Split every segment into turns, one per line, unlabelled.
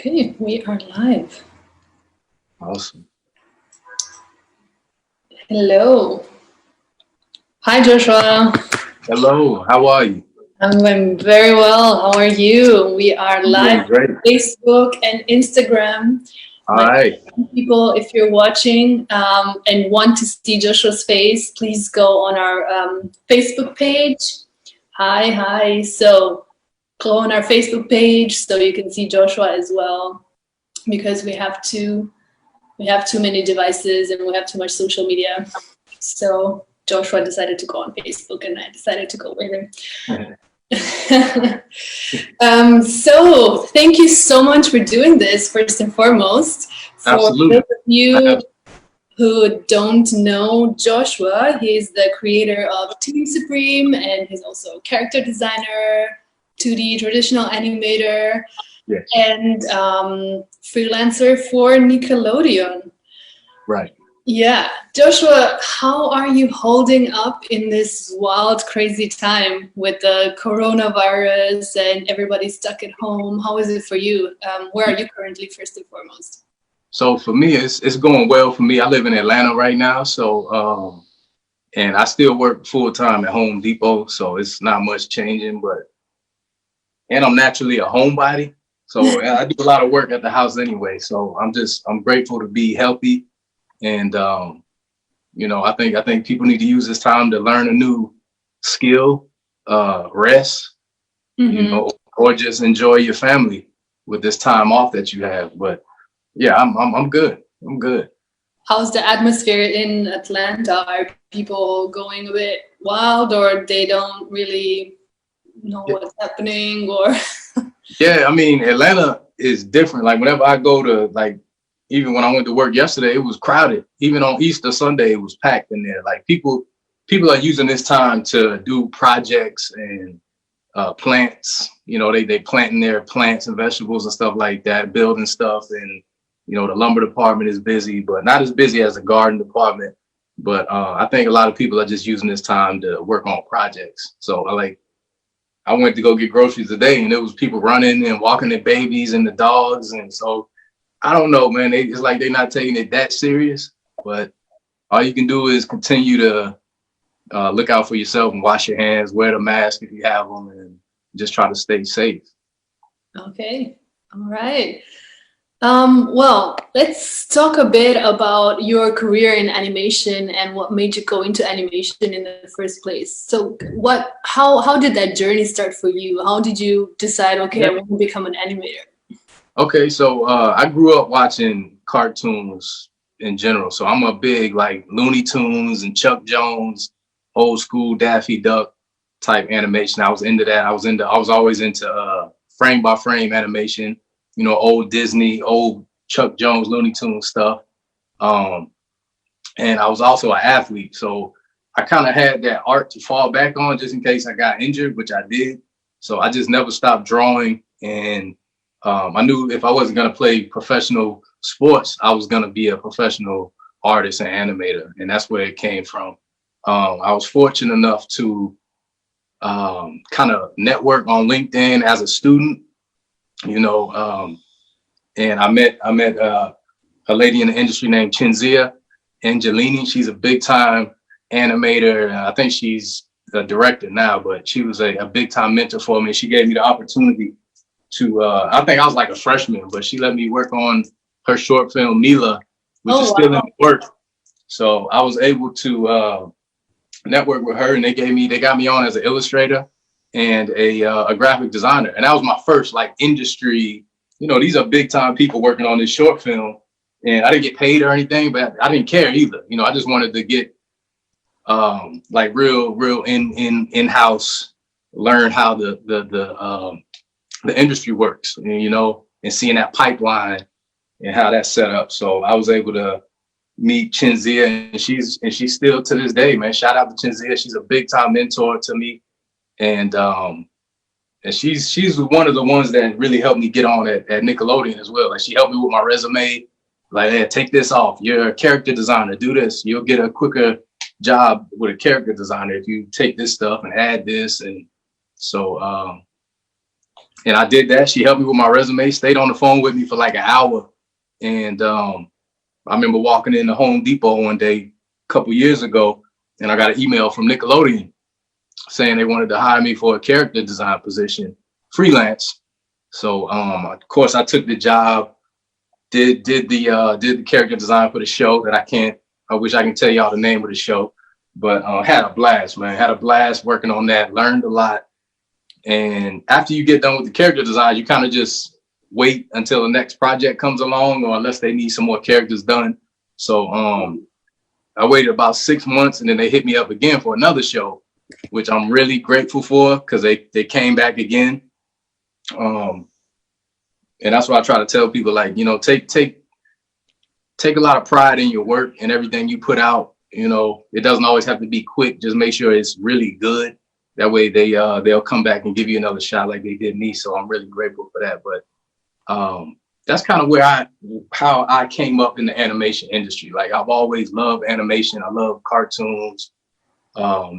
Okay, we are live.
Awesome.
Hello. Hi, Joshua.
Hello, how are you?
I'm very well. How are you? We are live on Facebook and Instagram.
All right.
People, if you're watching and want to see Joshua's face, please go on our Facebook page. Hi. So go on our Facebook page so you can see Joshua as well, because we have too many devices and we have too much social media. So Joshua decided to go on Facebook and I decided to go with him. So thank you so much for doing this, first and foremost. For
Absolutely.
those of you who don't know Joshua, he's the creator of Team Supreme and he's also a character designer, 2D traditional animator,
yes,
and freelancer for Nickelodeon.
Right.
Yeah. Joshua, how are you holding up in this wild, crazy time with the coronavirus and everybody stuck at home? How is it for you? Where are you currently, first and foremost?
So for me, it's going well for me. I live in Atlanta right now, so and I still work full time at Home Depot, so it's not much changing. And I'm naturally a homebody, so I do a lot of work at the house anyway. So I'm grateful to be healthy. And, I think people need to use this time to learn a new skill, rest, or just enjoy your family with this time off that you have. But yeah, I'm good. I'm good.
How's the atmosphere in Atlanta? Are people going a bit wild or they don't really know what's happening or?
Yeah, I mean, Atlanta is different. Like whenever I go to even when I went to work yesterday, it was crowded. Even on Easter Sunday, it was packed in there. Like people are using this time to do projects and plants. They planting their plants and vegetables and stuff like that, building stuff. And, the lumber department is busy, but not as busy as the garden department. But I think a lot of people are just using this time to work on projects. So I went to go get groceries today and there was people running and walking their babies and the dogs. And so I don't know, man. It's like they're not taking it that serious, but all you can do is continue to look out for yourself and wash your hands, wear the mask if you have them, and just try to stay safe.
Okay. All right. Well, let's talk a bit about your career in animation and what made you go into animation in the first place. So how did that journey start for you? How did you decide, okay, I want to become an animator?
Okay, so I grew up watching cartoons in general. So I'm a big Looney Tunes and Chuck Jones, old school Daffy Duck type animation. I was into that. I was always into frame by frame animation, old Disney, old Chuck Jones, Looney Tunes stuff. And I was also an athlete. So I kind of had that art to fall back on just in case I got injured, which I did. So I just never stopped drawing. And I knew if I wasn't going to play professional sports, I was going to be a professional artist and animator. And that's where it came from. I was fortunate enough to kind of network on LinkedIn as a student, and I met a lady in the industry named Chinzia Angelini. She's a big time animator. I think she's a director now, but she was a big time mentor for me. She gave me the opportunity to, I think I was like a freshman, but she let me work on her short film, Mila, which is still in work. So I was able to network with her and they got me on as an illustrator and a graphic designer. And that was my first industry, these are big time people working on this short film and I didn't get paid or anything, but I didn't care either. I just wanted to get real in-house, learn how the industry works, and seeing that pipeline and how that's set up. So I was able to meet Chinzia and she's still to this day, man. Shout out to Chinzia. She's a big time mentor to me. And she's one of the ones that really helped me get on at Nickelodeon as well. She helped me with my resume. Hey, take this off. You're a character designer. Do this. You'll get a quicker job with a character designer if you take this stuff and add this. And so And I did that. She helped me with my resume, stayed on the phone with me for like an hour. And I remember walking into Home Depot one day a couple years ago, and I got an email from Nickelodeon saying they wanted to hire me for a character design position, freelance. So of course I took the job, did the character design for the show that I wish I can tell y'all the name of the show, but had a blast, man. Had a blast working on that, learned a lot. And after you get done with the character design, you kind of just wait until the next project comes along, or unless they need some more characters done. So I waited about 6 months, and then they hit me up again for another show, which I'm really grateful for, because they came back again. And that's what I try to tell people, like, you know, take a lot of pride in your work and everything you put out. You know, it doesn't always have to be quick. Just make sure it's really good. That way they'll come back and give you another shot like they did me. So I'm really grateful for that. But that's kind of how I came up in the animation industry. Like, I've always loved animation. I love cartoons,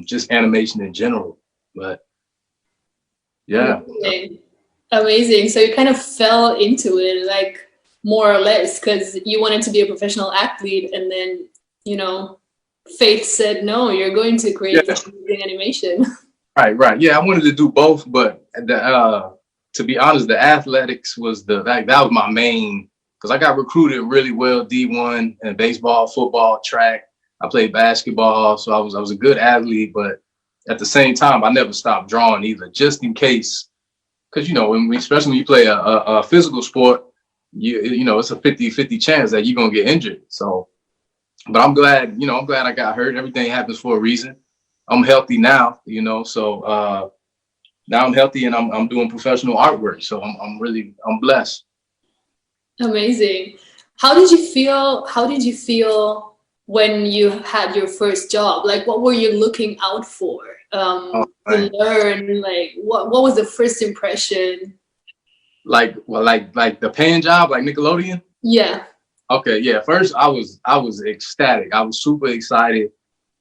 just animation in general. But yeah.
Amazing. So you kind of fell into it, like, more or less, because you wanted to be a professional athlete, and then, you know, fate said, no, you're going to create animation.
Right. Yeah, I wanted to do both, but to be honest, the athletics was that was my main, because I got recruited really well, D1 and baseball, football, track. I played basketball, so I was a good athlete, but at the same time, I never stopped drawing either, just in case, because, you know, especially when you play a physical sport, you know, it's a 50-50 chance that you're gonna get injured. So, but I'm glad I got hurt. Everything happens for a reason. I'm healthy now, you know, so now I'm healthy, and I'm doing professional artwork. So I'm blessed.
Amazing. How did you feel when you had your first job? Like, what were you looking out for to learn? Like, what was the first impression? Like
the paying job, like Nickelodeon?
Yeah.
Okay, yeah. First, I was ecstatic. I was super excited.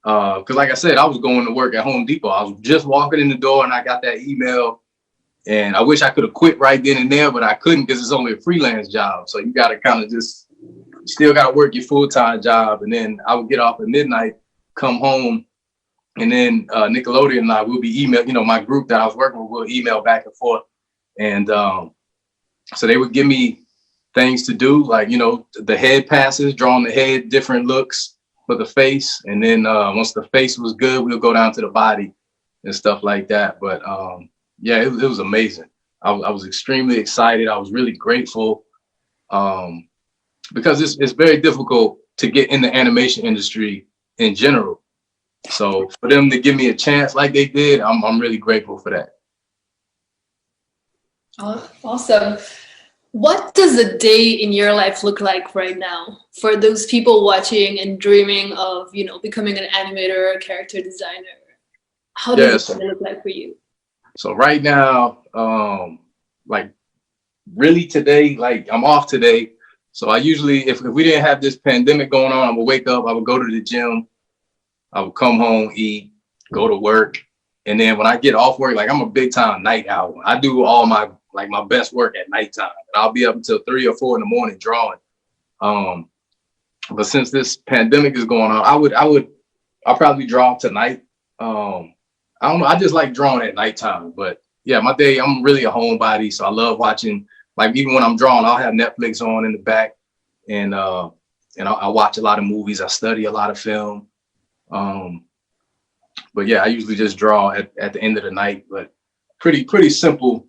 Because like I said, I was going to work at Home Depot. I was just walking in the door, and I got that email, and I wish I could have quit right then and there, but I couldn't, because it's only a freelance job. So you got to kind of still got to work your full-time job. And then I would get off at midnight, come home, and then Nickelodeon and I will be email, you know, my group that I was working with will email back and forth. And so they would give me things to do, like, you know, the head passes, drawing the head, different looks for the face, and then once the face was good, we'll go down to the body and stuff like that. But yeah, it was amazing. I was extremely excited. I was really grateful, because it's very difficult to get in the animation industry in general. So for them to give me a chance like they did, I'm really grateful for that.
Oh, awesome. What does a day in your life look like right now for those people watching and dreaming of, you know, becoming an animator or a character designer? How does it look like for you?
So right now, like, really today, like, I'm off today. So I usually, if we didn't have this pandemic going on, I would wake up, I would go to the gym, I would come home, eat, go to work. And then when I get off work, like, I'm a big time night owl. I do all my best work at nighttime, and I'll be up until 3 or 4 in the morning drawing. But since this pandemic is going on, I'll probably draw tonight. I don't know. I just like drawing at nighttime. But yeah, my day, I'm really a homebody, so I love watching. Like, even when I'm drawing, I'll have Netflix on in the back, and I watch a lot of movies. I study a lot of film. But yeah, I usually just draw at the end of the night. But pretty simple,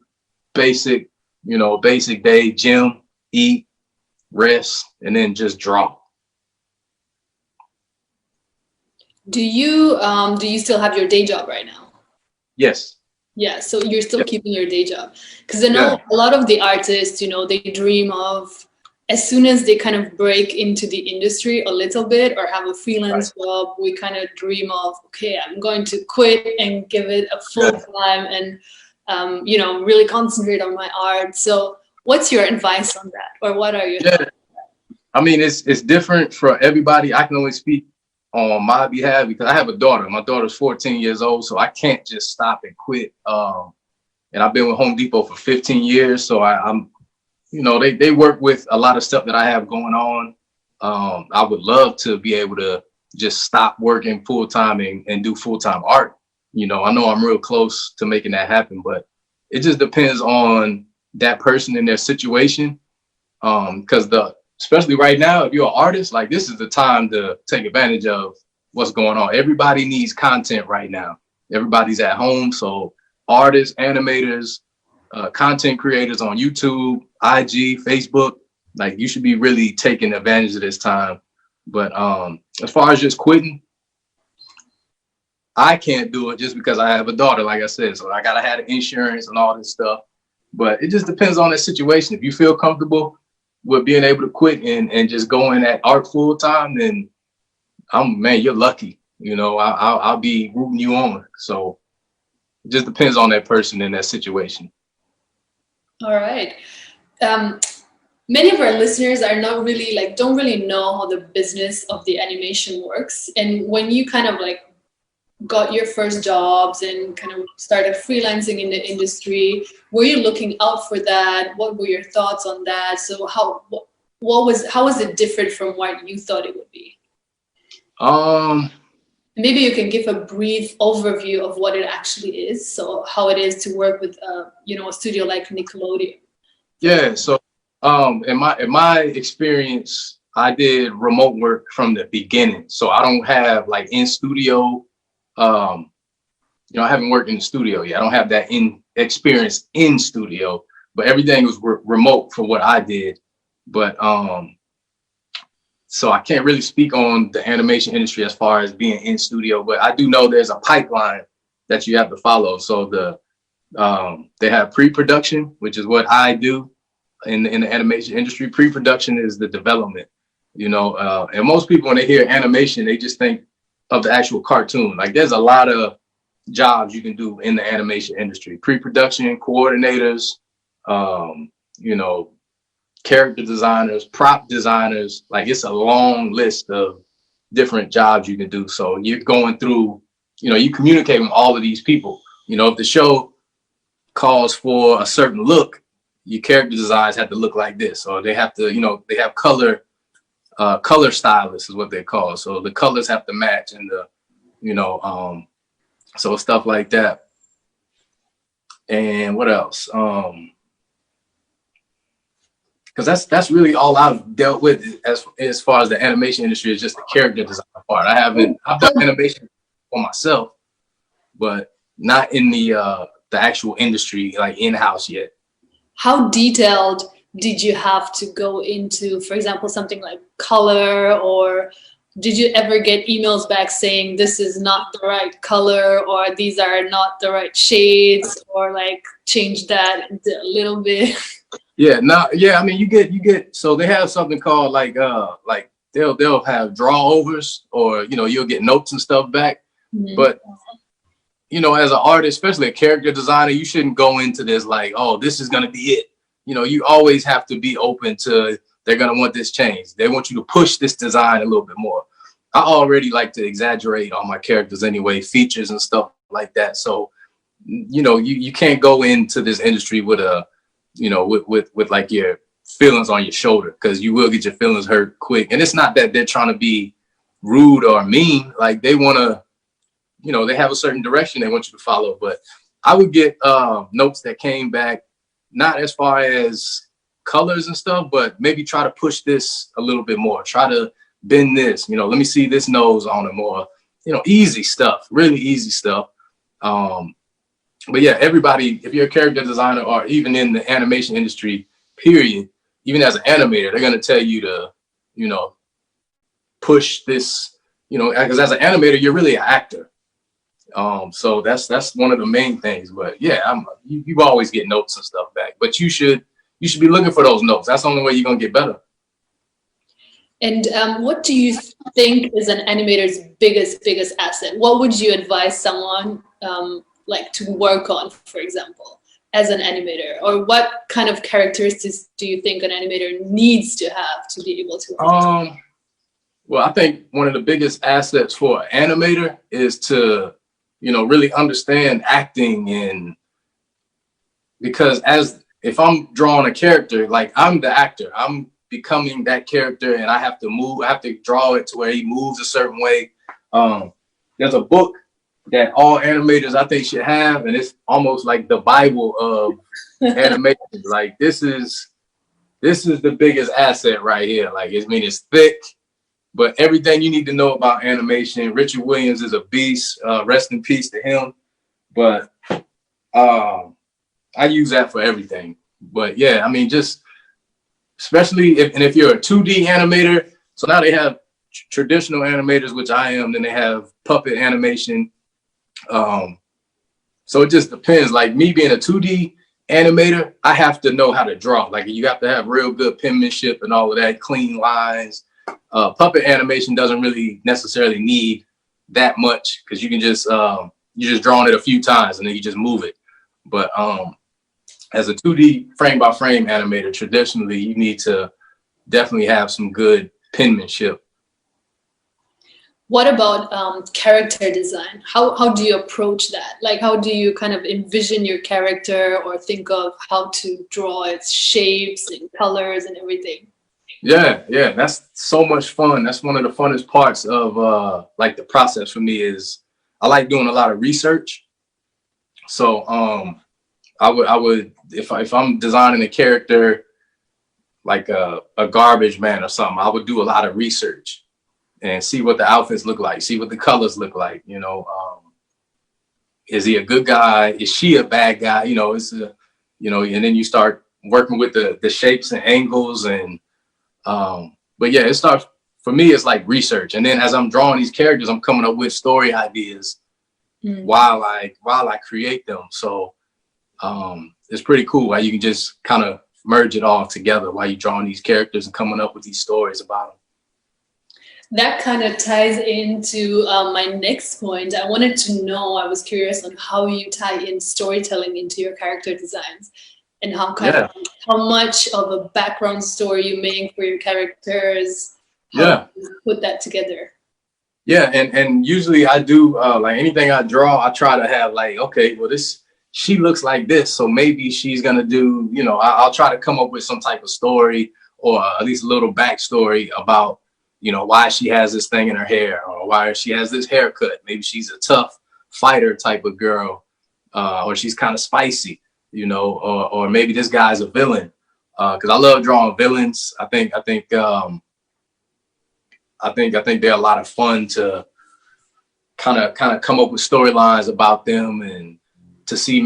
basic day: gym, eat, rest, and then just draw.
Do you still have your day job right now?
Yes.
Yeah, so you're still keeping your day job, because I know a lot of the artists, you know, they dream of, as soon as they kind of break into the industry a little bit or have a freelance job, we kind of dream of, okay, I'm going to quit and give it a full time and you know, really concentrate on my art. So what's your advice on that, or what are your thoughts?
I mean, it's different for everybody. I can only speak on my behalf because I have a daughter. My daughter's 14 years old, so I can't just stop and quit. and I've been with Home Depot for 15 years. So I'm, you know, they work with a lot of stuff that I have going on. I would love to be able to just stop working full time and do full time art. You know I'm real close to making that happen, but it just depends on that person and their situation. Because especially right now, if you're an artist, like this is the time to take advantage of what's going on. Everybody needs content right now. Everybody's at home, so artists, animators, content creators on YouTube, IG, Facebook, like you should be really taking advantage of this time. But as far as just quitting, I can't do it just because I have a daughter, like I said, so I gotta have the insurance and all this stuff. But it just depends on the situation. If you feel comfortable with being able to quit and just going at art full time, then man, you're lucky. You know, I'll be rooting you on. So it just depends on that person and that situation.
All right. Many of our listeners are not really don't really know how the business of the animation works. And when you kind of got your first jobs and kind of started freelancing in the industry, were you looking out for that? What were your thoughts on that? So how was it different from what you thought it would be? Maybe you can give a brief overview of what it actually is. So how it is to work with a studio like Nickelodeon.
Yeah. So in my experience, I did remote work from the beginning. So I don't have in studio. I haven't worked in the studio yet. I don't have that experience in studio, but everything was remote for what I did. But so I can't really speak on the animation industry as far as being in studio, but I do know there's a pipeline that you have to follow. So they have pre-production, which is what I do in the animation industry. Pre-production is the development, and most people when they hear animation, they just think of the actual cartoon. There's a lot of jobs you can do in the animation industry: pre-production, coordinators, character designers, prop designers. It's a long list of different jobs you can do. So you're going through, you communicate with all of these people. If the show calls for a certain look, your character designs have to look like this, or they have to, they have color stylists is what they call. So the colors have to match, and so stuff like that. And what else? Because that's really all I've dealt with as far as the animation industry is just the character design part. I've done animation for myself, but not in the actual industry, in-house yet.
How detailed did you have to go into, for example, something like color, or did you ever get emails back saying this is not the right color, or these are not the right shades, or change that a little bit?
Yeah, I mean, you get so they have something called they'll have drawovers, or you'll get notes and stuff back. Mm-hmm. But as an artist, especially a character designer, you shouldn't go into this oh, this is gonna be it. You always have to be open to, they're going to want this change. They want you to push this design a little bit more. I already like to exaggerate on my characters anyway, features and stuff like that. So, you can't go into this industry with with your feelings on your shoulder, because you will get your feelings hurt quick. And it's not that they're trying to be rude or mean. They want to, they have a certain direction they want you to follow. But I would get notes that came back, not as far as colors and stuff, but maybe try to push this a little bit more. Try to bend this, let me see this nose on it more, easy stuff, really easy stuff. But yeah, everybody, if you're a character designer or even in the animation industry, period, even as an animator, they're going to tell you to, push this, because as an animator, you're really an actor. So that's one of the main things. But yeah, you always get notes and stuff back, but you should be looking for those notes. That's the only way you're gonna get better.
And what do you think is an animator's biggest asset? What would you advise someone to work on, for example, as an animator? Or what kind of characteristics do you think an animator needs to have to be able to work?
Well, I think one of the biggest assets for an animator is to really understand acting and because if I'm drawing a character, like I'm the actor, I'm becoming that character, and I have to draw it to where he moves a certain way. There's a book that all animators I think should have, and it's almost like the Bible of animation. Like this is the biggest asset right here. Like it's thick, but everything you need to know about animation. Richard Williams is a beast. Rest in peace to him. But I use that for everything. But yeah, I mean, just especially if you're a 2D animator. So now they have traditional animators, which I am. Then they have puppet animation. So it just depends. Like me being a 2D animator, I have to know how to draw. Like you have to have real good penmanship and all of that, clean lines. Puppet animation doesn't really necessarily need that much because you can just you're just drawing it a few times and then you just move it. But as a 2D frame by frame animator, traditionally you need to definitely have some good penmanship.
What about character design? How do you approach that? Like, how do you kind of envision your character or think of how to draw its shapes and colors and everything?
Yeah, that's so much fun. That's one of the funnest parts of like the process for me is I like doing a lot of research. So I would if I'm designing a character like a garbage man or something, I would do a lot of research and see what the outfits look like, see what the colors look like, you know. Is he a good guy? Is she a bad guy? You know, and then you start working with the shapes and angles and but yeah, it starts for me, it's like research. And then as I'm drawing these characters, I'm coming up with story ideas while I create them. So it's pretty cool how you can just kind of merge it all together while you're drawing these characters and coming up with these stories about them.
That kind of ties into my next point. I was curious on how you tie in storytelling into your character designs and how much of a background story you make for your characters. How you put that together.
Yeah, and usually I do like anything I draw, I try to have like, okay, well she looks like this, so maybe she's gonna do, you know, I'll try to come up with some type of story or at least a little backstory about, you know, why she has this thing in her hair or why she has this haircut. Maybe she's a tough fighter type of girl, or she's kind of spicy, you know, or maybe this guy's a villain. Because I love drawing villains. I think they're a lot of fun to kind of come up with storylines about them and to see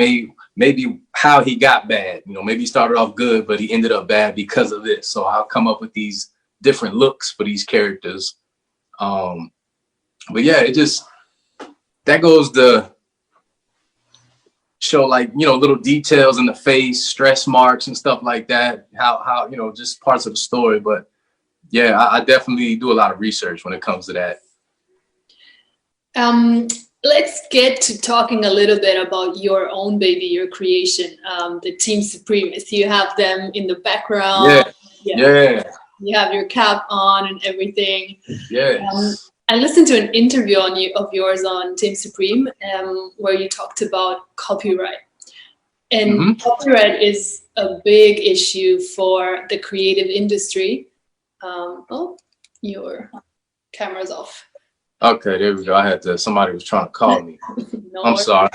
maybe how he got bad. You know, maybe he started off good, but he ended up bad because of this. So I'll come up with these different looks for these characters. But yeah, that goes to show, like, you know, little details in the face, stress marks and stuff like that, how you know, just parts of the story. But yeah, I definitely do a lot of research when it comes to that.
Let's get to talking a little bit about your own baby, your creation, the Team Supreme. So you have them in the background.
Yeah.
You have your cap on and everything.
Yes.
I listened to an interview of yours on Team Supreme where you talked about copyright. And copyright is a big issue for the creative industry. Oh, your camera's off.
Okay, there we go. Somebody was trying to call me. I'm sorry.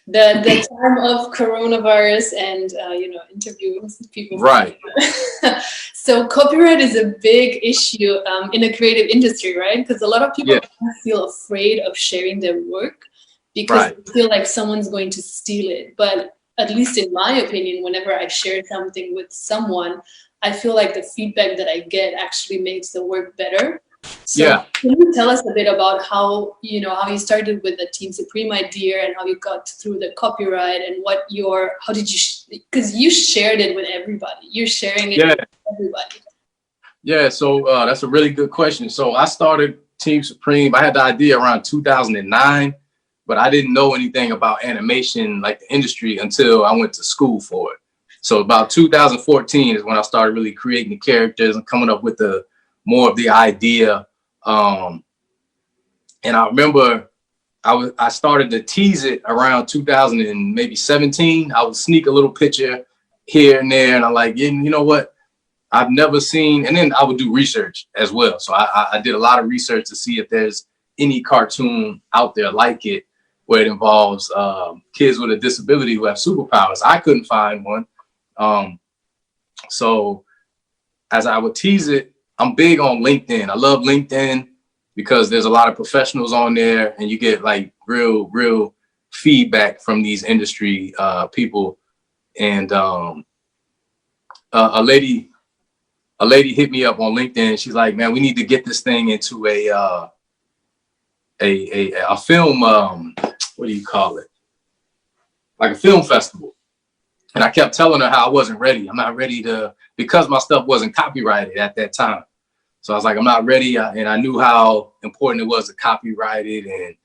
The time of coronavirus and interviewing people.
Right.
So copyright is a big issue in the creative industry, right? Because a lot of people feel afraid of sharing their work because they feel like someone's going to steal it. But at least in my opinion, whenever I share something with someone, I feel like the feedback that I get actually makes the work better. So can you tell us a bit about how you started with the Team Supreme idea and how you got through the copyright and because you shared it with everybody. You're sharing it with everybody.
Yeah, so that's a really good question. So I started Team Supreme. I had the idea around 2009, but I didn't know anything about animation, like the industry, until I went to school for it. So about 2014 is when I started really creating the characters and coming up with more of the idea. And I remember I started to tease it around 2000 and maybe 17. I would sneak a little picture here and there, and I'm like, yeah, you know what? I've never seen, and then I would do research as well. So I did a lot of research to see if there's any cartoon out there like it, where it involves kids with a disability who have superpowers. I couldn't find one. So as I would tease it, I'm big on LinkedIn. I love LinkedIn because there's a lot of professionals on there, and you get like real feedback from these industry people. And a lady hit me up on LinkedIn. She's like, man, we need to get this thing into a film, what do you call it? Like a film festival. And I kept telling her how I wasn't ready. I'm not ready to, because my stuff wasn't copyrighted at that time. So I was like, I'm not ready. And I knew how important it was to copyright it.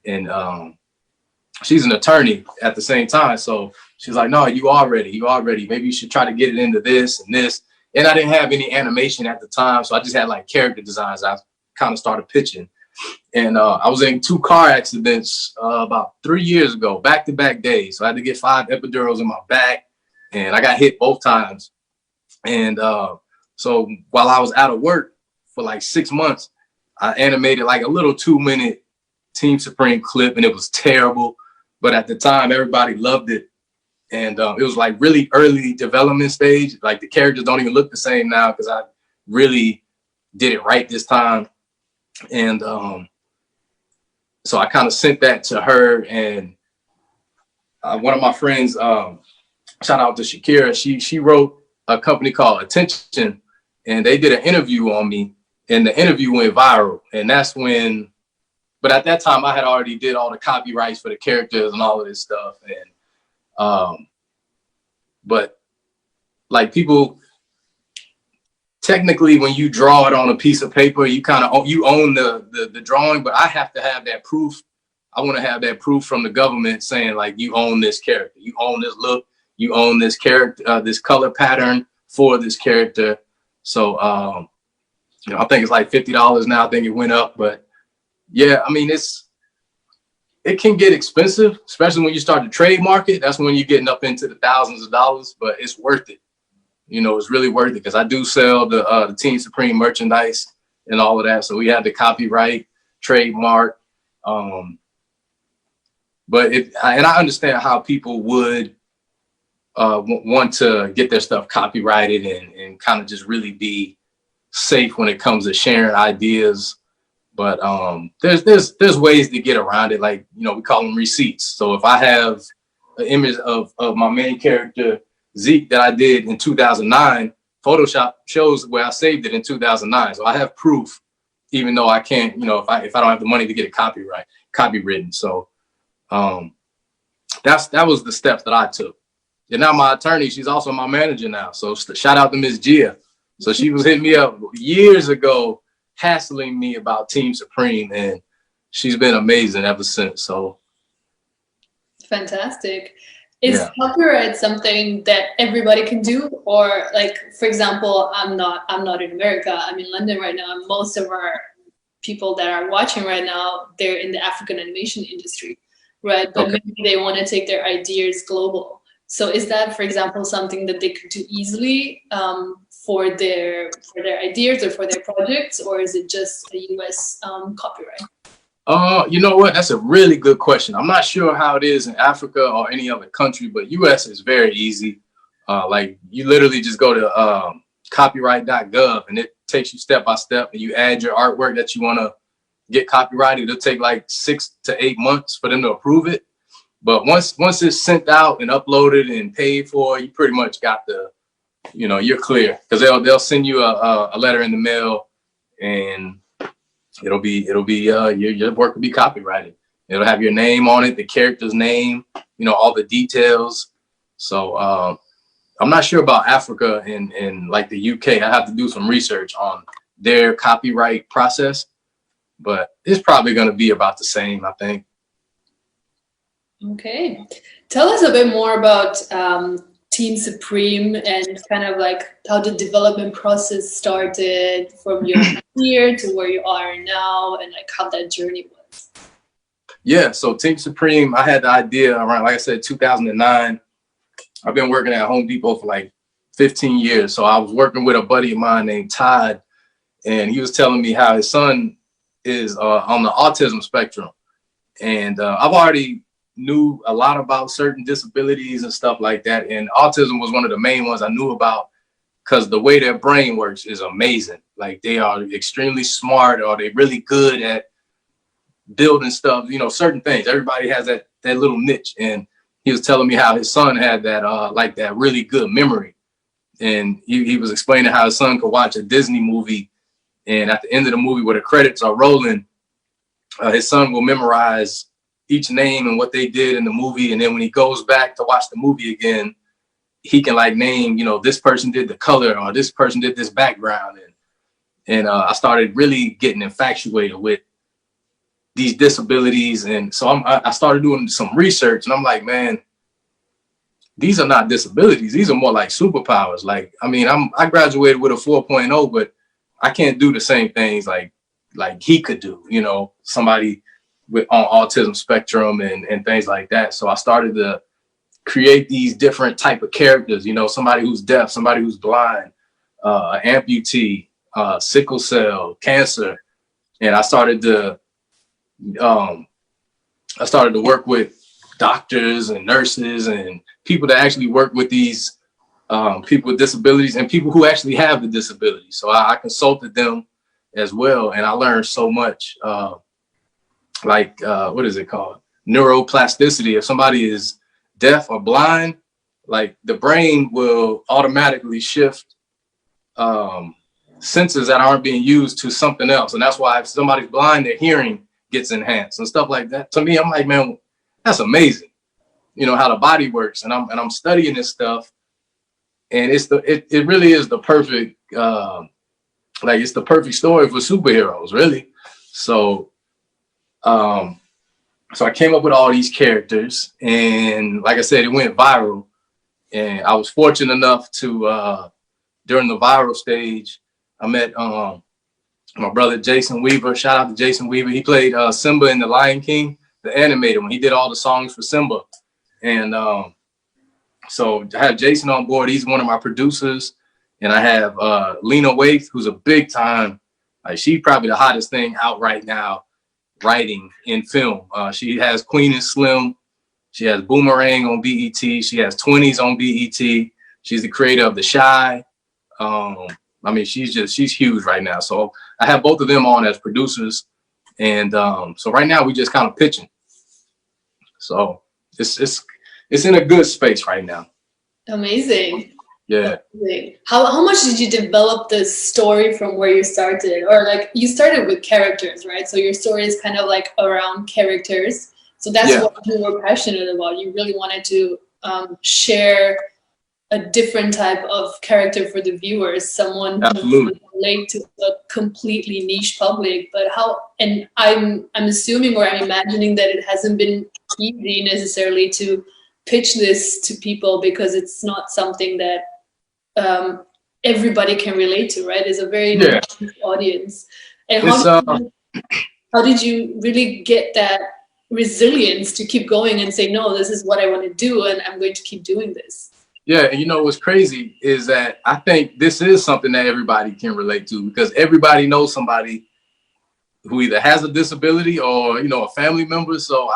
And she's an attorney at the same time. So she's like, no, you are ready. You are ready. Maybe you should try to get it into this and this. And I didn't have any animation at the time. So I just had like character designs. I kind of started pitching. And I was in 2 car accidents about 3 years ago, back-to-back days. So I had to get 5 epidurals in my back, and I got hit both times. And so while I was out of work for like 6 months, I animated like a little 2-minute Team Supreme clip, and it was terrible. But at the time, everybody loved it. And it was like really early development stage. Like the characters don't even look the same now because I really did it right this time. And so I kind of sent that to her, and one of my friends, shout out to Shakira, she wrote a company called Attention, and they did an interview on me, and the interview went viral. And that's when, but at that time I had already did all the copyrights for the characters and all of this stuff. And but like people, technically, when you draw it on a piece of paper, you kind of you own the drawing, but I have to have that proof. I want to have that proof from the government saying like you own this character, you own this look, you own this character, this color pattern for this character. So you know, I think it's like $50 now. I think it went up, but yeah, I mean it can get expensive, especially when you start to trademark it. That's when you're getting up into the thousands of dollars, but it's worth it. You know, it's really worth it because I do sell the Team Supreme merchandise and all of that. So we had the copyright, trademark. But and I understand how people would want to get their stuff copyrighted and kind of just really be safe when it comes to sharing ideas. But there's ways to get around it. Like, you know, we call them receipts. So if I have an image of my main character, Zeke, that I did in 2009, Photoshop shows where I saved it in 2009. So I have proof, even though I can't, you know, if I don't have the money to get it copywritten. So that was the steps that I took. And now my attorney, she's also my manager now. So shout out to Miss Gia. So she was hitting me up years ago, hassling me about Team Supreme, and she's been amazing ever since. So
fantastic. Is copyright something that everybody can do? Or like, for example, I'm not in America, I'm in London right now, and most of our people that are watching right now, they're in the African animation industry, right? But maybe they want to take their ideas global. So is that, for example, something that they could do easily for their ideas or for their projects, or is it just a US copyright?
You know what? That's a really good question. I'm not sure how it is in Africa or any other country, but US is very easy. Like you literally just go to copyright.gov and it takes you step by step, and you add your artwork that you want to get copyrighted. It'll take like 6 to 8 months for them to approve it. But once it's sent out and uploaded and paid for, you pretty much got the, you know, you're clear, because they'll send you a letter in the mail, and it'll be your work will be copyrighted. It'll have your name on it, the character's name, you know, all the details. So I'm not sure about Africa and like the UK. I have to do some research on their copyright process, but it's probably going to be about the same, I think. Okay.
Tell us a bit more about Team Supreme and kind of like how the development process started from your year to where you are now, and like how that journey was.
Yeah, so Team Supreme, I had the idea around, like I said, 2009. I've been working at Home Depot for like 15 years. So I was working with a buddy of mine named Todd, and he was telling me how his son is on the autism spectrum. And I've already knew a lot about certain disabilities and stuff like that. And autism was one of the main ones I knew about because the way their brain works is amazing. Like they are extremely smart, or they're really good at building stuff, you know, certain things. Everybody has that little niche. And he was telling me how his son had that like that really good memory. And he was explaining how his son could watch a Disney movie, and at the end of the movie where the credits are rolling, his son will memorize each name and what they did in the movie. And then when he goes back to watch the movie again, he can like name, you know, this person did the color, or this person did this background. And I started really getting infatuated with these disabilities. And so I started doing some research, and I'm like, man, these are not disabilities. These are more like superpowers. Like, I mean, I graduated with a 4.0, but I can't do the same things like he could do, you know, somebody on autism spectrum and things like that. So I started to create these different type of characters, you know, somebody who's deaf, somebody who's blind, amputee, sickle cell, cancer. And I started to work with doctors and nurses and people that actually work with these people with disabilities and people who actually have the disability. So I consulted them as well, and I learned so much. What is it called? Neuroplasticity. If somebody is deaf or blind, like the brain will automatically shift senses that aren't being used to something else. And that's why if somebody's blind, their hearing gets enhanced and stuff like that. To me, I'm like, man, that's amazing. You know, how the body works. And I'm studying this stuff. And it really is the perfect, it's the perfect story for superheroes, really. So, so I came up with all these characters, and like I said, it went viral. And I was fortunate enough to, during the viral stage, I met my brother Jason Weaver. Shout out to Jason Weaver. He played Simba in The Lion King, the animator, when he did all the songs for Simba. And so I have Jason on board. He's one of my producers. And I have Lena Waithe, who's a big time, she's probably the hottest thing out right now writing in film. She has Queen and Slim. She has Boomerang on BET. She has 20s on BET. She's the creator of The Shy. I mean, she's huge right now. So I have both of them on as producers. And so right now we just kind of pitching. So it's in a good space right now.
Amazing.
Yeah.
Amazing. How much did you develop the story from where you started? Or like you started with characters, right? So your story is kind of like around characters. So that's what you were passionate about. You really wanted to share a different type of character for the viewers, someone who can relate to a completely niche public. But and I'm assuming, or I'm imagining, that it hasn't been easy necessarily to pitch this to people, because it's not something that everybody can relate to, right? It's a very niche audience. And how did you really get that resilience to keep going and say, no, this is what I want to do, and I'm going to keep doing this?
Yeah, and you know what's crazy is that I think this is something that everybody can relate to, because everybody knows somebody who either has a disability or, you know, a family member. So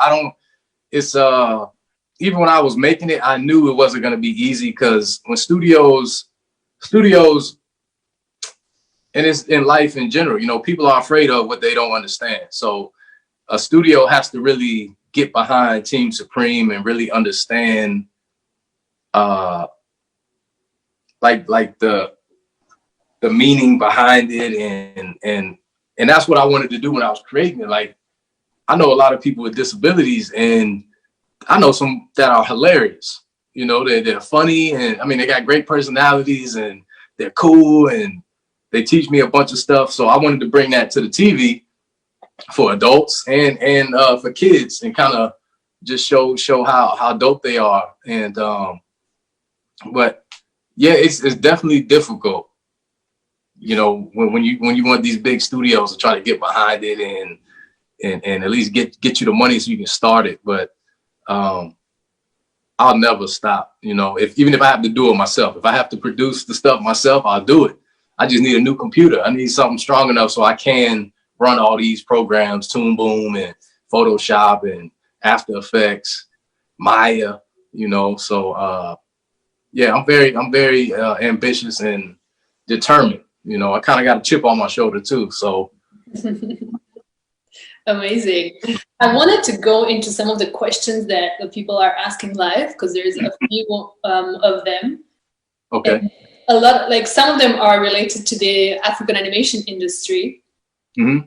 even when I was making it, I knew it wasn't going to be easy, because when studios, and it's in life in general, you know, people are afraid of what they don't understand. So a studio has to really get behind Team Supreme and really understand like the meaning behind it, and that's what I wanted to do when I was creating it. Like, I know a lot of people with disabilities, and I know some that are hilarious. You know, they're funny, and I mean, they got great personalities, and they're cool, and they teach me a bunch of stuff. So I wanted to bring that to the TV for adults and for kids, and kind of just show how dope they are. And but yeah, it's definitely difficult, you know, when you want these big studios to try to get behind it and at least get you the money so you can start it. But I'll never stop. You know, even if I have to do it myself, if I have to produce the stuff myself, I'll do it. I just need a new computer. I need something strong enough so I can run all these programs, Toon Boom and Photoshop and After Effects, Maya, you know. So yeah, I'm very ambitious and determined. You know, I kind of got a chip on my shoulder too. So
amazing. I wanted to go into some of the questions that the people are asking live, because there's a few of them.
Okay.
And a lot, like some of them are related to the African animation industry.
Mm-hmm.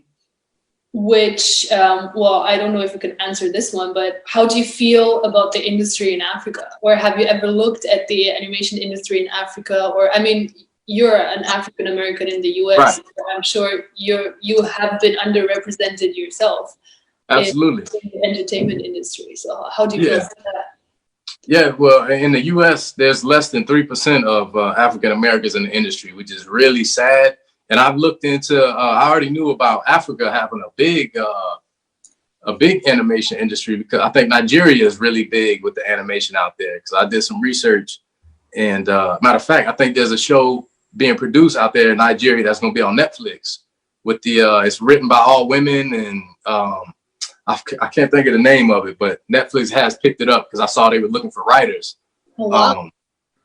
Which, well, I don't know if you can answer this one, but how do you feel about the industry in Africa? Or have you ever looked at the animation industry in Africa? Or, I mean, you're an African American in the US,
right.
So I'm sure you have been underrepresented yourself.
Absolutely.
In the entertainment industry. So how do you feel about that?
Yeah, well, in the US, there's less than 3% of African Americans in the industry, which is really sad. And I've looked into, I already knew about Africa having a big animation industry, because I think Nigeria is really big with the animation out there. Because I did some research, and matter of fact, I think there's a show being produced out there in Nigeria that's going to be on Netflix. With the, it's written by all women, and I can't think of the name of it, but Netflix has picked it up because I saw they were looking for writers.
Oh, wow.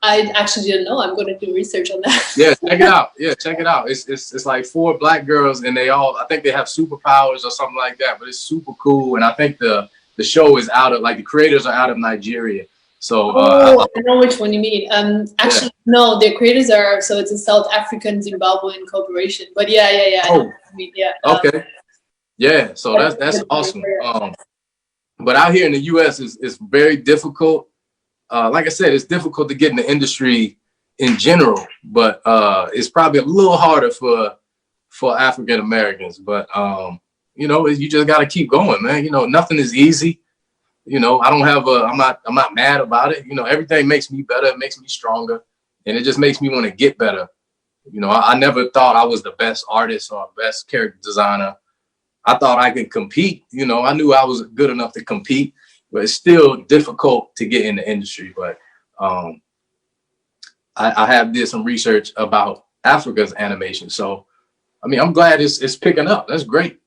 I actually didn't know. I'm going to do research on that.
Yeah, check it out. Yeah, check it out. It's like 4 Black girls, and I think they have superpowers or something like that. But it's super cool, and I think the show is out of, like, the creators are out of Nigeria. So
I know which one you mean. Actually, no, the creators are, so it's a South African Zimbabwean corporation. But yeah.
Oh,
I mean, yeah.
Okay. Yeah, so that's awesome. But out here in the U.S. it's very difficult. Like I said, it's difficult to get in the industry in general, but it's probably a little harder for African Americans. But you know, you just got to keep going, man. You know, nothing is easy. You know, I'm not mad about it. You know, everything makes me better. It makes me stronger, and it just makes me want to get better. You know, I never thought I was the best artist or best character designer. I thought I could compete. You know, I knew I was good enough to compete, but it's still difficult to get in the industry. But I have did some research about Africa's animation. So, I mean, I'm glad it's picking up. That's great.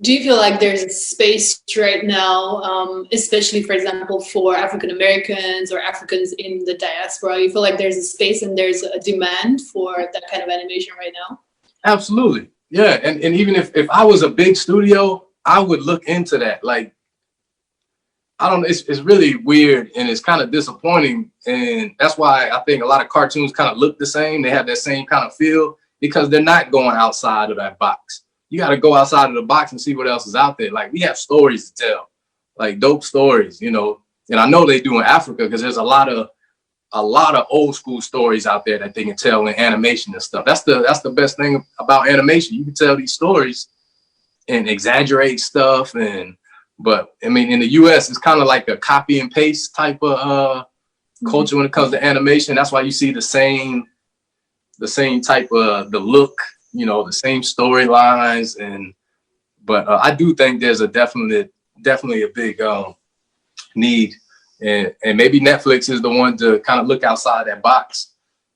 Do you feel like there's a space right now, especially, for example, for African Americans or Africans in the diaspora? You feel like there's a space and there's a demand for that kind of animation right now?
Absolutely. Yeah. And even if I was a big studio, I would look into that. Like, I don't know, it's really weird and it's kind of disappointing. And that's why I think a lot of cartoons kind of look the same. They have that same kind of feel because they're not going outside of that box. You got to go outside of the box and see what else is out there. Like, we have stories to tell, like dope stories, you know, and I know they do in Africa because there's a lot of old school stories out there that they can tell in animation and stuff. That's the best thing about animation. You can tell these stories and exaggerate stuff. But I mean, in the US, it's kind of like a copy and paste type of culture when it comes to animation. That's why you see the same type of the look, you know, the same storylines. But I do think there's definitely a big need, and maybe Netflix is the one to kind of look outside that box,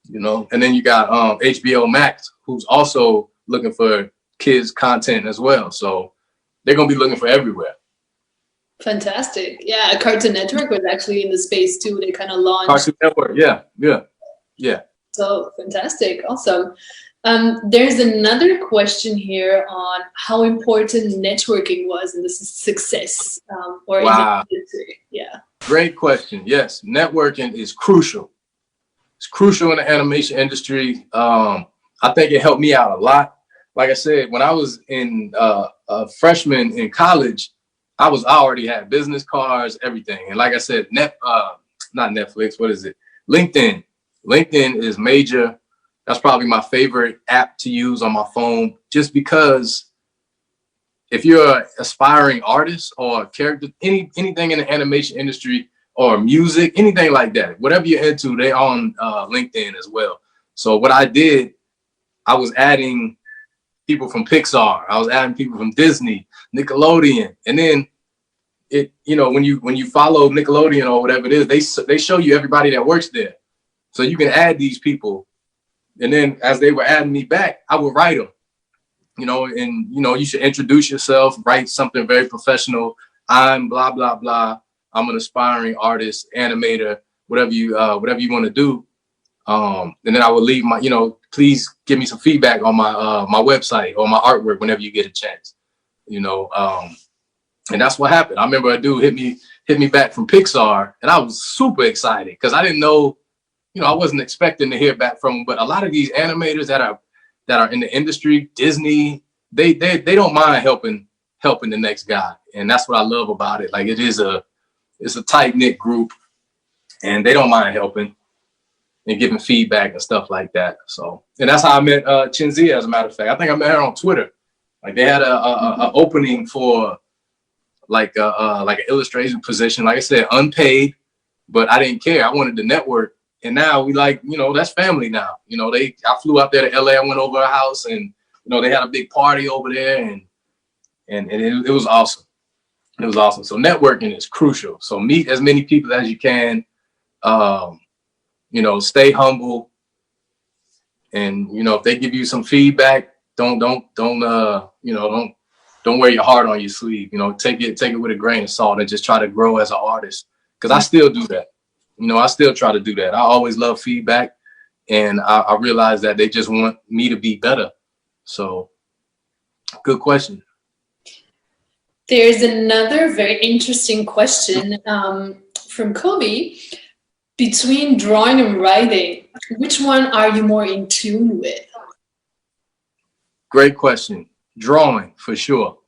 you know. And then you got HBO Max, who's also looking for kids content as well. So they're gonna be looking for everywhere.
Fantastic. Yeah, Cartoon Network was actually in the space too. They kind of launched
Cartoon Network. Yeah.
So fantastic. Awesome. There's another question here on how important networking was in the success or in the industry. Yeah.
Great question. Yes, networking is crucial. It's crucial in the animation industry. I think it helped me out a lot. Like I said, when I was a freshman in college, I already had business cards, everything. And like I said, not Netflix, what is it? LinkedIn. LinkedIn is major. That's probably my favorite app to use on my phone, just because if you're an aspiring artist or character, anything in the animation industry or music, anything like that, whatever you're into, they're on LinkedIn as well. So what I did, I was adding people from Pixar. I was adding people from Disney, Nickelodeon, and then when you follow Nickelodeon or whatever it is, they show you everybody that works there, so you can add these people. And then as they were adding me back, I would write them, and you should introduce yourself, write something very professional. I'm blah blah blah. I'm an aspiring artist, animator, whatever you want to do. And then I would leave my, please give me some feedback on my website or my artwork whenever you get a chance. And that's what happened. I remember a dude hit me back from Pixar, and I was super excited because I didn't know, I wasn't expecting to hear back from him. But a lot of these animators that are in the industry, Disney, they don't mind helping the next guy, and that's what I love about it. Like it's a tight-knit group, and they don't mind helping and giving feedback and stuff like that. So, and that's how I met Chinzia, as a matter of fact. I think I met her on Twitter. Like they had a opening for like an illustration position. Like I said, unpaid, but I didn't care. I wanted to network. And now we that's family now. I flew out there to LA. I went over her house, and they had a big party over there, and it was awesome. It was awesome. So networking is crucial. So meet as many people as you can. Stay humble, and if they give you some feedback, don't wear your heart on your sleeve. Take it with a grain of salt and just try to grow as an artist. Because I still do that. I still try to do that. I always love feedback, and I realize that they just want me to be better. So, good question.
There's another very interesting question from Kobe. Between drawing and writing, which one are you more in tune with?
Great question. Drawing, for sure.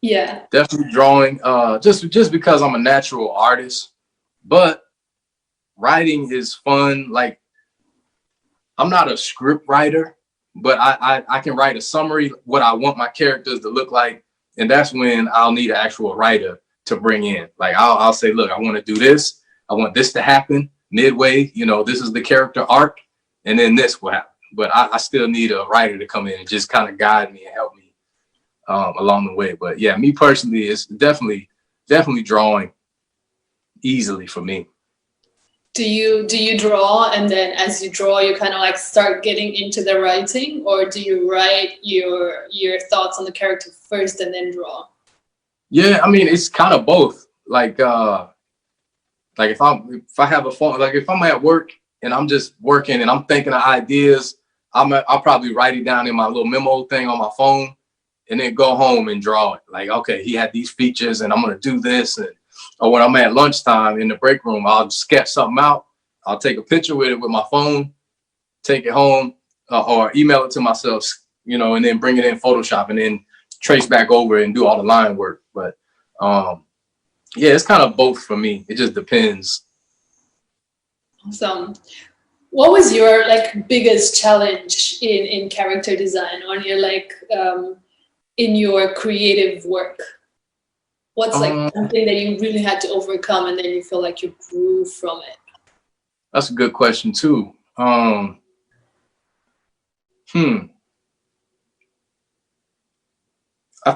Yeah.
Definitely drawing, just because I'm a natural artist. But writing is fun. Like, I'm not a script writer, but I can write a summary, what I want my characters to look like. And that's when I'll need an actual writer to bring in. Like, I'll say, look, I want to do this. I want this to happen midway. This is the character arc, and then this will happen. But I still need a writer to come in and just kind of guide me and help me along the way. But yeah, me personally, it's definitely drawing easily for me.
Do you draw, and then as you draw, you kind of like start getting into the writing, or do you write your thoughts on the character first and then draw?
Yeah, I mean, it's kind of both. Like if I have a phone, like if I'm at work and I'm just working and I'm thinking of ideas, I'll probably write it down in my little memo thing on my phone, and then go home and draw it. Like, okay, he had these features, and I'm gonna do this. Or when I'm at lunchtime in the break room, I'll sketch something out. I'll take a picture with it with my phone, take it home, or email it to myself, and then bring it in Photoshop and then trace back over and do all the line work. But yeah, it's kind of both for me. It just depends.
Awesome. What was your biggest challenge in character design, on your in your creative work? What's something that you really had to overcome, and then you feel like you grew from it?
That's a good question too. I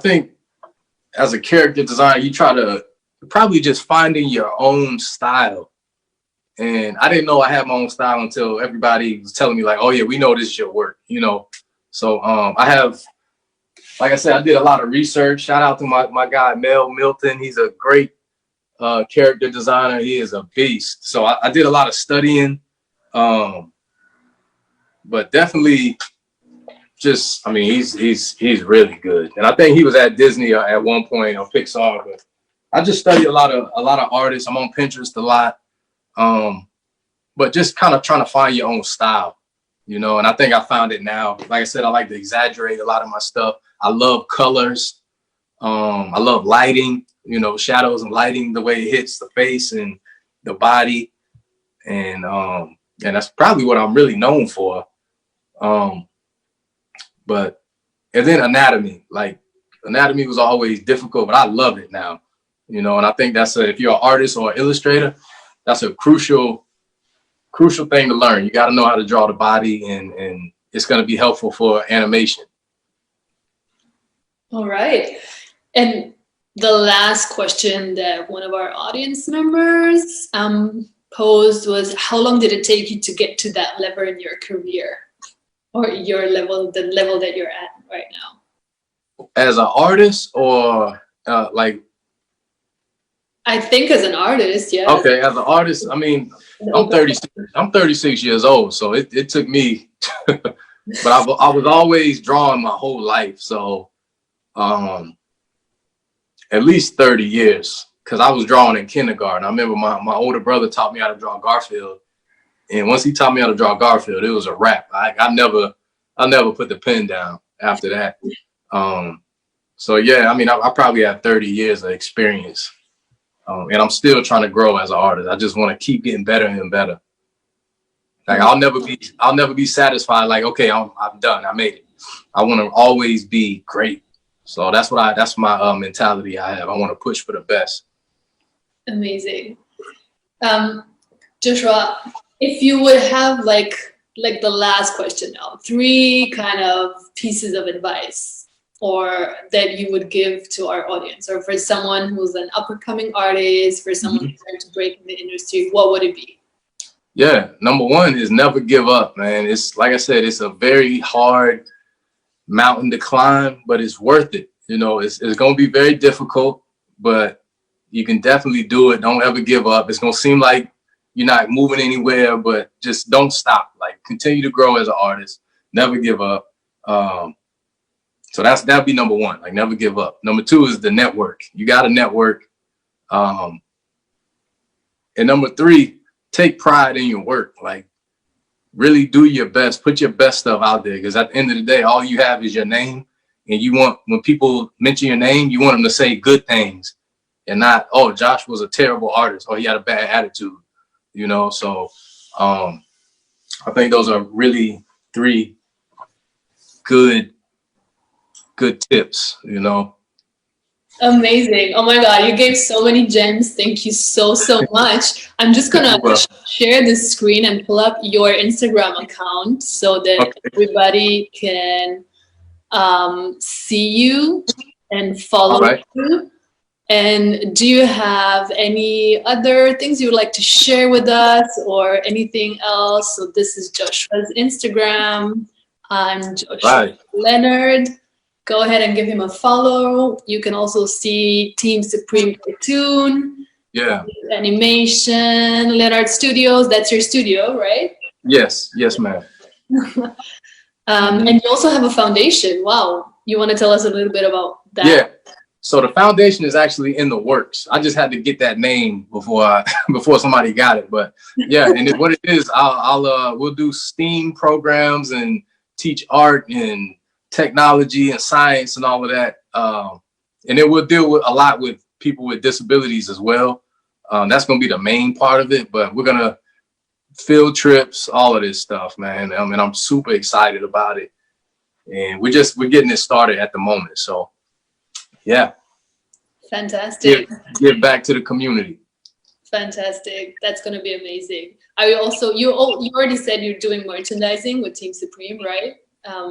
think as a character designer, you try to probably just finding your own style. And I didn't know I had my own style until everybody was telling me like, oh yeah, we know this is your work, So I have, like I said, I did a lot of research. Shout out to my guy, Mel Milton. He's a great character designer. He is a beast. So I did a lot of studying, but definitely just, I mean, he's really good. And I think he was at Disney at one point, or Pixar, but I just study a lot of artists. I'm on Pinterest a lot. But just kind of trying to find your own style, and I think I found it now. Like I said, I like to exaggerate a lot of my stuff. I love colors. I love lighting, shadows and lighting, the way it hits the face and the body. And that's probably what I'm really known for. But, and then anatomy, anatomy was always difficult, but I love it now, and I think if you're an artist or an illustrator, that's a crucial thing to learn. You got to know how to draw the body, and it's going to be helpful for animation.
All right. And the last question that one of our audience members posed was, how long did it take you to get to that level in your career, or your level, the level that you're at right now?
As an artist, or like?
I think as an artist, yeah.
Okay, as an artist, I mean, I'm 36. I'm 36 years old, so it took me, but I was always drawing my whole life, so at least 30 years, because I was drawing in kindergarten. I remember my older brother taught me how to draw Garfield, and once he taught me how to draw Garfield, it was a wrap. I never put the pen down after that. So yeah, I mean, I probably have 30 years of experience. And I'm still trying to grow as an artist. I just want to keep getting better and better. Like I'll never be satisfied. Like, okay, I'm done. I made it. I want to always be great. So that's my mentality I have. I want to push for the best.
Amazing. Joshua, if you would have like the last question now, 3 kind of pieces of advice or that you would give to our audience, or for someone who's an up-and-coming artist, for someone who's trying to break in the industry, what would it be?
Yeah, number 1 is never give up, man. It's like I said, it's a very hard mountain to climb, but it's worth it. You know, it's going to be very difficult, but you can definitely do it. Don't ever give up. It's going to seem like you're not moving anywhere, but just don't stop. Like, continue to grow as an artist. Never give up. So that'd be number 1, like never give up. Number 2 is the network. You got to network. And number 3, take pride in your work. Like really do your best, put your best stuff out there. Because at the end of the day, all you have is your name. And you want, when people mention your name, you want them to say good things and not, oh, Josh was a terrible artist or he had a bad attitude, you know? So I think those are really 3 good tips, you know.
Amazing. Oh my God, you gave so many gems. Thank you so much. I'm just gonna share the screen and pull up your Instagram account so that everybody can see you and follow you. And do you have any other things you would like to share with us or anything else? So this is Joshua's Instagram. I'm Joshua Leonard. Go ahead and give him a follow. You can also see Team Supreme Cartoon, Animation, Leonard Studios. That's your studio, right?
Yes, ma'am.
And you also have a foundation. Wow. You want to tell us a little bit about that?
Yeah. So the foundation is actually in the works. I just had to get that name before somebody got it. But yeah, and what it is, we'll do STEAM programs and teach art and technology and science and all of that. And it will deal with a lot with people with disabilities as well. That's going to be the main part of it, but we're going to field trips, all of this stuff, man. I mean, I'm super excited about it, and we're getting it started at the moment. So yeah.
Fantastic.
Give back to the community.
Fantastic. That's going to be amazing. You already said you're doing merchandising with Team Supreme, right?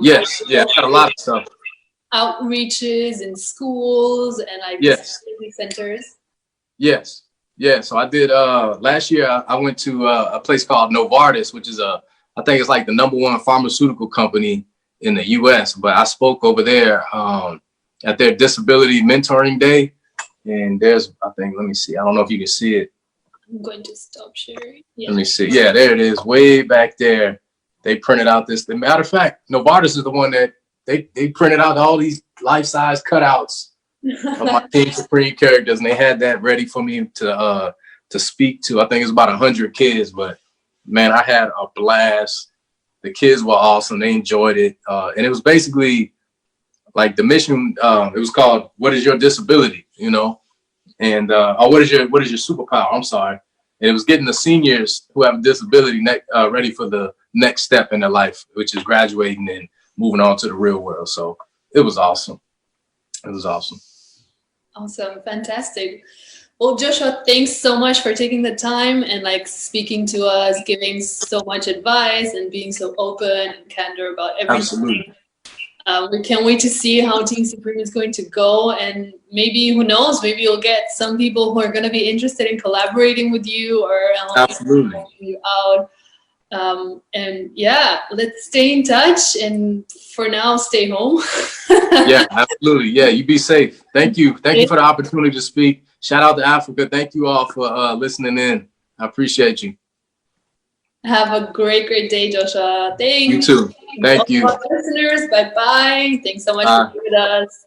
Yes. Yeah. Got a lot of stuff.
Outreaches in schools and like centers.
Yes. Yeah. So I did last year. I went to a place called Novartis, which is I think it's like the #1 pharmaceutical company in the U.S. But I spoke over there at their disability mentoring day, and there's, I think, let me see. I don't know if you can see it.
I'm going to stop sharing. Yeah.
Let me see. Yeah, there it is, way back there. They printed out this. As a matter of fact, Novartis is the one that they printed out all these life-size cutouts of my Team Supreme characters, and they had that ready for me to speak to. I think it's about 100 kids, but man, I had a blast. The kids were awesome. They enjoyed it, and it was basically like the mission. It was called "What is your disability?" You know, and or what is your superpower? I'm sorry. And it was getting the seniors who have a disability ready for the next step in their life, which is graduating and moving on to the real world. So it was awesome. It was awesome.
Awesome. Fantastic. Well, Joshua, thanks so much for taking the time and like speaking to us, giving so much advice and being so open and candor about everything.
Absolutely.
We can't wait to see how Team Supreme is going to go, and maybe, who knows, maybe you'll get some people who are going to be interested in collaborating with you or
Absolutely.
helping you out. And yeah, let's stay in touch, and for now, stay home.
Yeah, absolutely. Yeah, you be safe. Thank you. Thank you for the opportunity to speak. Shout out to Africa. Thank you all for listening in. I appreciate you.
Have a great, great day, Joshua. Thanks.
You too. Thank you.
Listeners, bye-bye. Thanks so much for being with us.